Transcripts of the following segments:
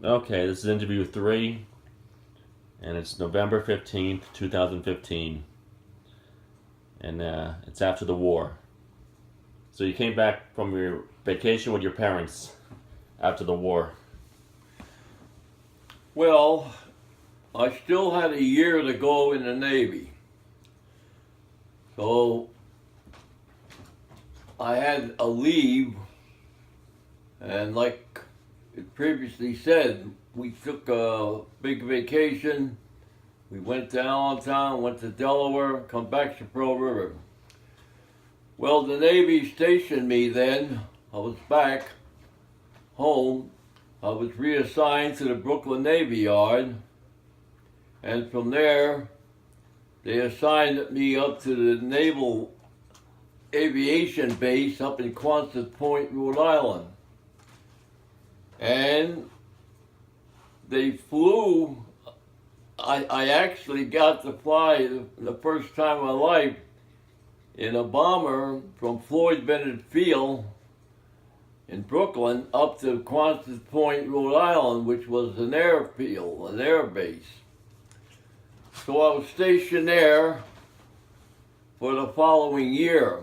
Okay, this is interview 3, and it's November 15th, 2015, and it's after the war. So you came back from your vacation with your parents after the war. Well, I still had a year to go in the Navy. So I had a leave, and like it previously said, we took a big vacation. We went downtown, went to Delaware, come back to Pearl River. Well, the Navy stationed me then. I was back home. I was reassigned to the Brooklyn Navy Yard, and from there, they assigned me up to the Naval Aviation Base up in Quonset Point, Rhode Island. And they flew, I actually got to fly the first time in my life in a bomber from Floyd Bennett Field in Brooklyn up to Quonset Point, Rhode Island, which was an airfield, an air base. So I was stationed there for the following year,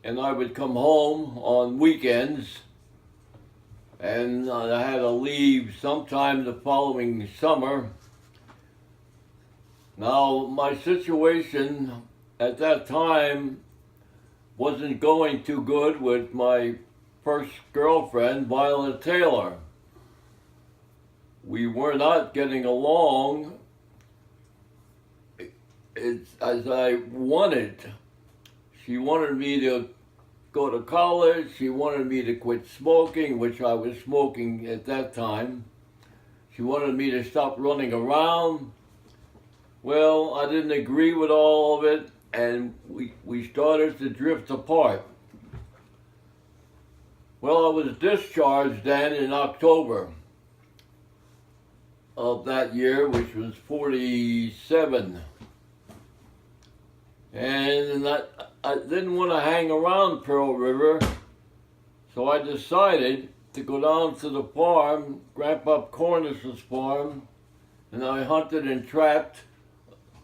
and I would come home on weekends, and I had to leave sometime the following summer. Now, my situation at that time wasn't going too good with my first girlfriend, Violet Taylor. We were not getting along as I wanted. She wanted me to go to college. She wanted me to quit smoking, which I was smoking at that time. She wanted me to stop running around. Well, I didn't agree with all of it, and we started to drift apart. Well, I was discharged then in October of that year, which was 47. And I didn't want to hang around Pearl River, so I decided to go down to the farm, Grandpa Cornish's farm, and I hunted and trapped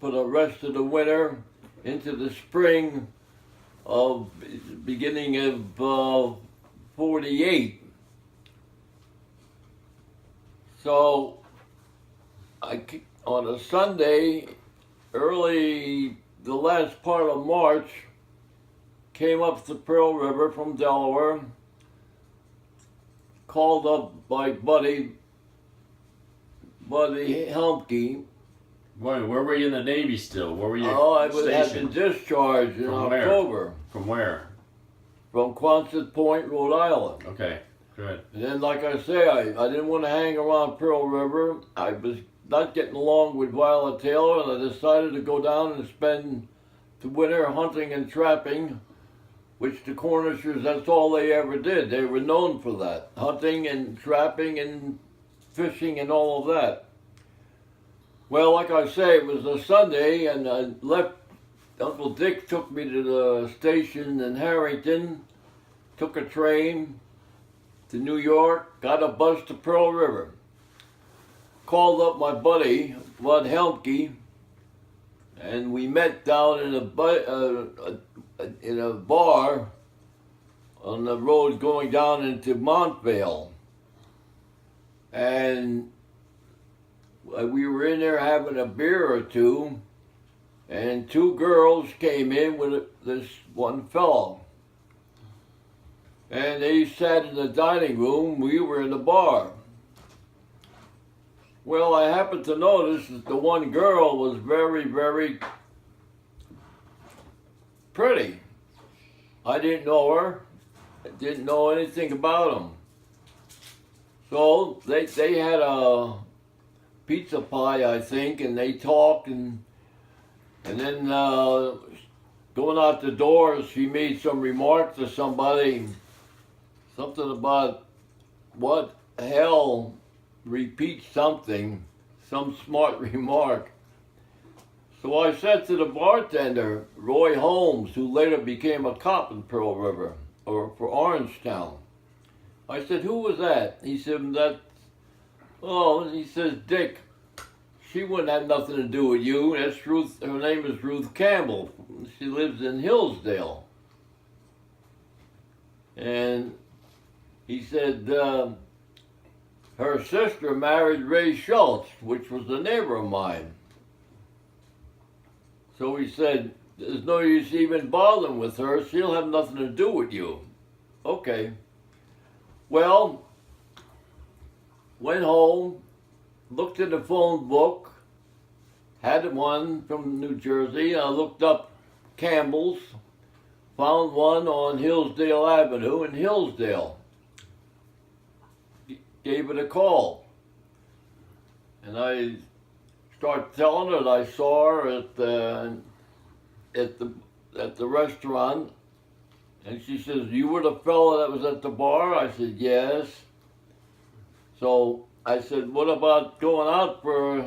for the rest of the winter into the spring of beginning of 48. So on a Sunday, early the last part of March, came up the Pearl River from Delaware, called up my buddy Helmke. Where were you in the Navy still? Where were you I had stationed? been discharged in From where? October. From where? From Quonset Point, Rhode Island. Okay, good. And then, like I say, I didn't want to hang around Pearl River. I was not getting along with Violet Taylor, and I decided to go down and spend the winter hunting and trapping, which the Cornishers, that's all they ever did. They were known for that, hunting and trapping and fishing and all of that. Well, like I say, it was a Sunday, and I left. Uncle Dick took me to the station in Harrington, took a train to New York, got a bus to Pearl River. Called up my buddy, Bud Helmke, and we met down in a bar on the road going down into Montvale. And we were in there having a beer or two, and two girls came in with this one fellow. And they sat in the dining room, we were in the bar. Well, I happened to notice that the one girl was very, very pretty. I didn't know her. I didn't know anything about them. So they had a pizza pie, I think, and they talked, and then going out the door, she made some remark to somebody, something about what hell, repeat something, some smart remark. So I said to the bartender, Roy Holmes, who later became a cop in Pearl River, or for Orangetown, I said, who was that? He said, that's Oh, he says, Dick, she wouldn't have nothing to do with you. That's Ruth. Her name is Ruth Campbell. She lives in Hillsdale. And he said her sister married Ray Schultz, which was a neighbor of mine. So he said, there's no use even bothering with her. She'll have nothing to do with you. Okay. Well, went home, looked in the phone book, had one from New Jersey. I looked up Campbell's, found one on Hillsdale Avenue in Hillsdale. Gave it a call. And I started telling her that I saw her at the restaurant. And she says, you were the fellow that was at the bar? I said, yes. So I said, what about going out for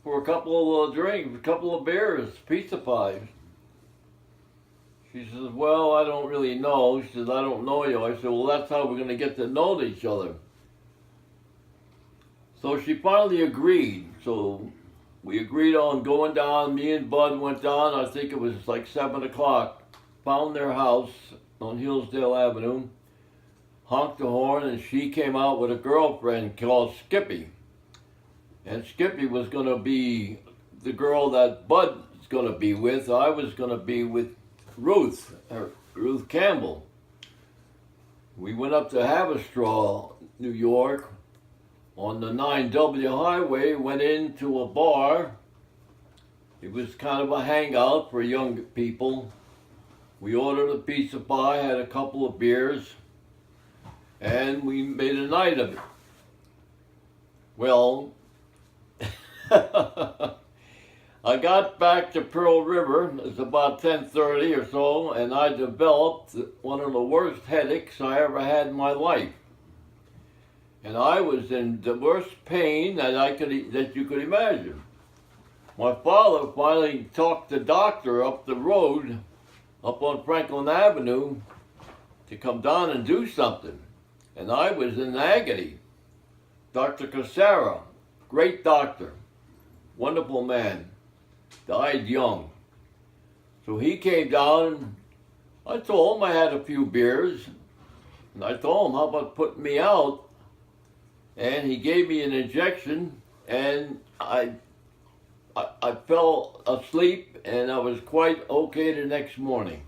a couple of drinks, a couple of beers, pizza pies? She says, well, I don't really know. She says, I don't know you. I said, well, that's how we're going to get to know each other. So she finally agreed. So we agreed on going down. Me and Bud went down. I think it was like 7 o'clock. Found their house on Hillsdale Avenue. Honked the horn, and she came out with a girlfriend called Skippy. And Skippy was going to be the girl that Bud was going to be with. I was going to be with Ruth Campbell. We went up to Haverstraw, New York, on the 9W highway, went into a bar. It was kind of a hangout for young people. We ordered a pizza pie, had a couple of beers, and we made a night of it. Well, I got back to Pearl River. It was about 10:30 or so, and I developed one of the worst headaches I ever had in my life. And I was in the worst pain that you could imagine. My father finally talked the doctor up the road, up on Franklin Avenue, to come down and do something. And I was in agony. Dr. Casara, great doctor, wonderful man, died young. So he came down. I told him I had a few beers, and I told him, how about putting me out? And he gave me an injection, and I fell asleep, and I was quite okay the next morning.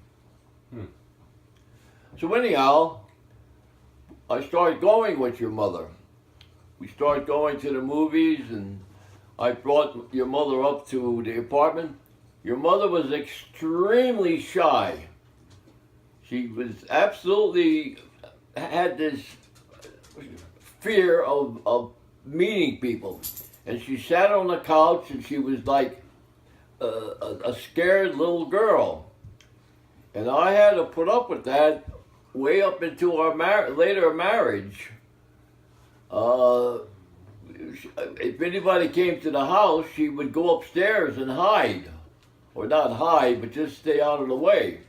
So anyhow, I started going with your mother. We started going to the movies, and I brought your mother up to the apartment. Your mother was extremely shy. She was absolutely, had this fear of meeting people. And she sat on the couch, and she was like a scared little girl. And I had to put up with that way up into our later marriage. If anybody came to the house, she would go upstairs and hide. Or not hide, but just stay out of the way.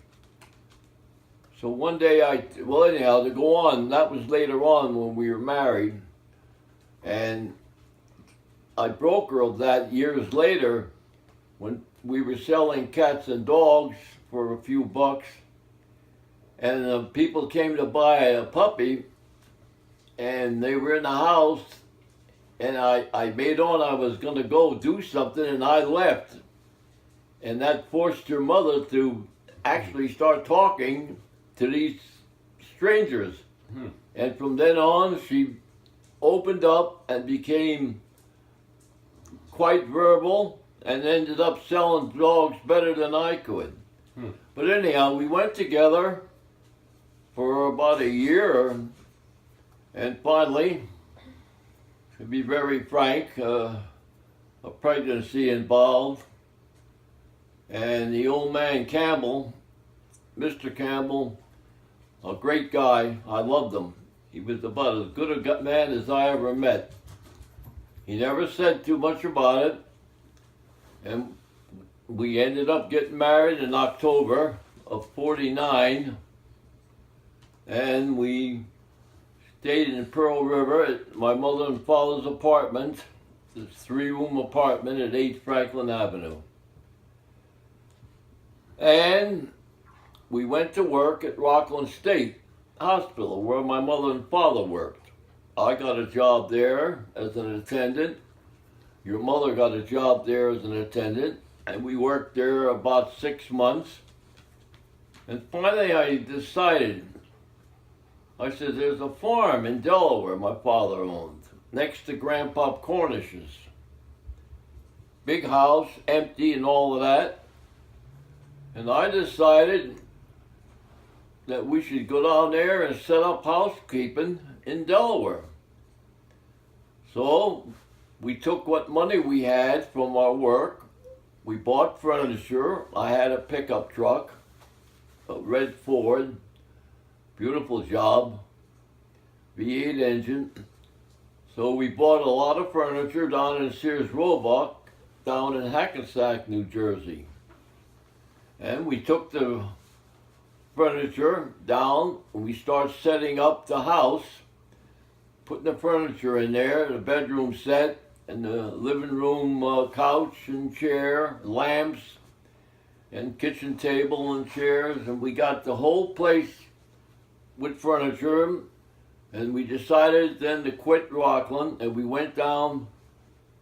So one day anyhow, to go on, that was later on when we were married. And I broke her of that years later when we were selling cats and dogs for a few bucks. And people came to buy a puppy, and they were in the house, and I made on I was going to go do something, and I left. And that forced your mother to actually start talking to these strangers. And from then on, she opened up and became quite verbal, and ended up selling dogs better than I could. But anyhow, we went together for about a year, and finally, to be very frank, a pregnancy involved. And the old man Campbell, Mr. Campbell, a great guy, I loved him. He was about as good a man as I ever met. He never said too much about it. And we ended up getting married in October of '49. And we stayed in Pearl River at my mother and father's apartment, this 3-room apartment at 8 Franklin Avenue. And we went to work at Rockland State Hospital, where my mother and father worked. I got a job there as an attendant. Your mother got a job there as an attendant, and we worked there about 6 months. And finally I decided, I said, there's a farm in Delaware my father owned, next to Grandpa Cornish's. Big house, empty and all of that. And I decided that we should go down there and set up housekeeping in Delaware. So we took what money we had from our work, we bought furniture. I had a pickup truck, a red Ford, beautiful job, V8 engine. So we bought a lot of furniture down in Sears Roebuck, down in Hackensack, New Jersey. And we took the furniture down, and we started setting up the house, putting the furniture in there, the bedroom set, and the living room couch and chair, lamps, and kitchen table and chairs, and we got the whole place with furniture. And we decided then to quit Rockland, and we went down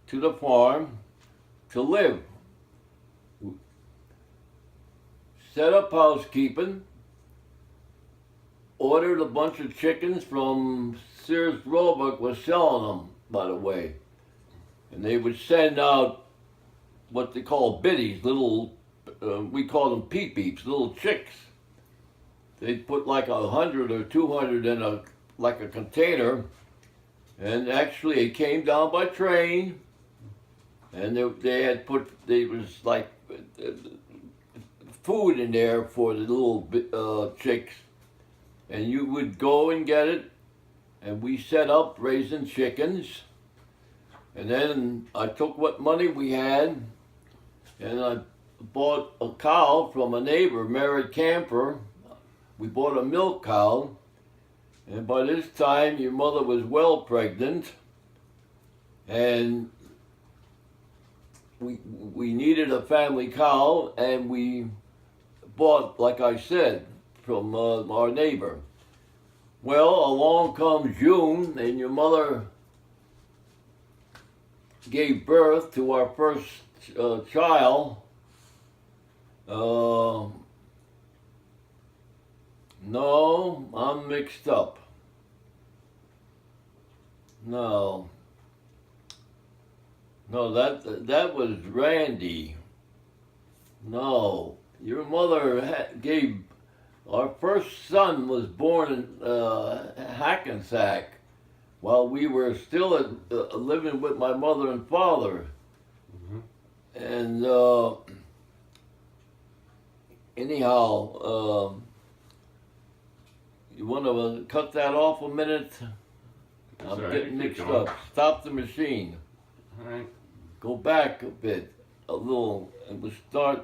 to the farm to live. Set up housekeeping, ordered a bunch of chickens from Sears Roebuck, was selling them, by the way. And they would send out what they call biddies, little, we call them peep-peeps, little chicks. They'd put like 100 or 200 in a container, and actually it came down by train, and there was like food in there for the little chicks, and you would go and get it, and we set up raising chickens. And then I took what money we had, and I bought a cow from a neighbor, married camper. We bought a milk cow, and by this time your mother was well pregnant, and we needed a family cow, and we bought, like I said, from our neighbor. Well, along comes June, and your mother gave birth to our first child. No, I'm mixed up. No, that was Randy. No, your mother gave, our first son was born in Hackensack while we were still living with my mother and father. Mm-hmm. And anyhow, you want to cut that off a minute? I'm getting mixed up. Stop the machine. All right. Go back a bit, a little, and we'll start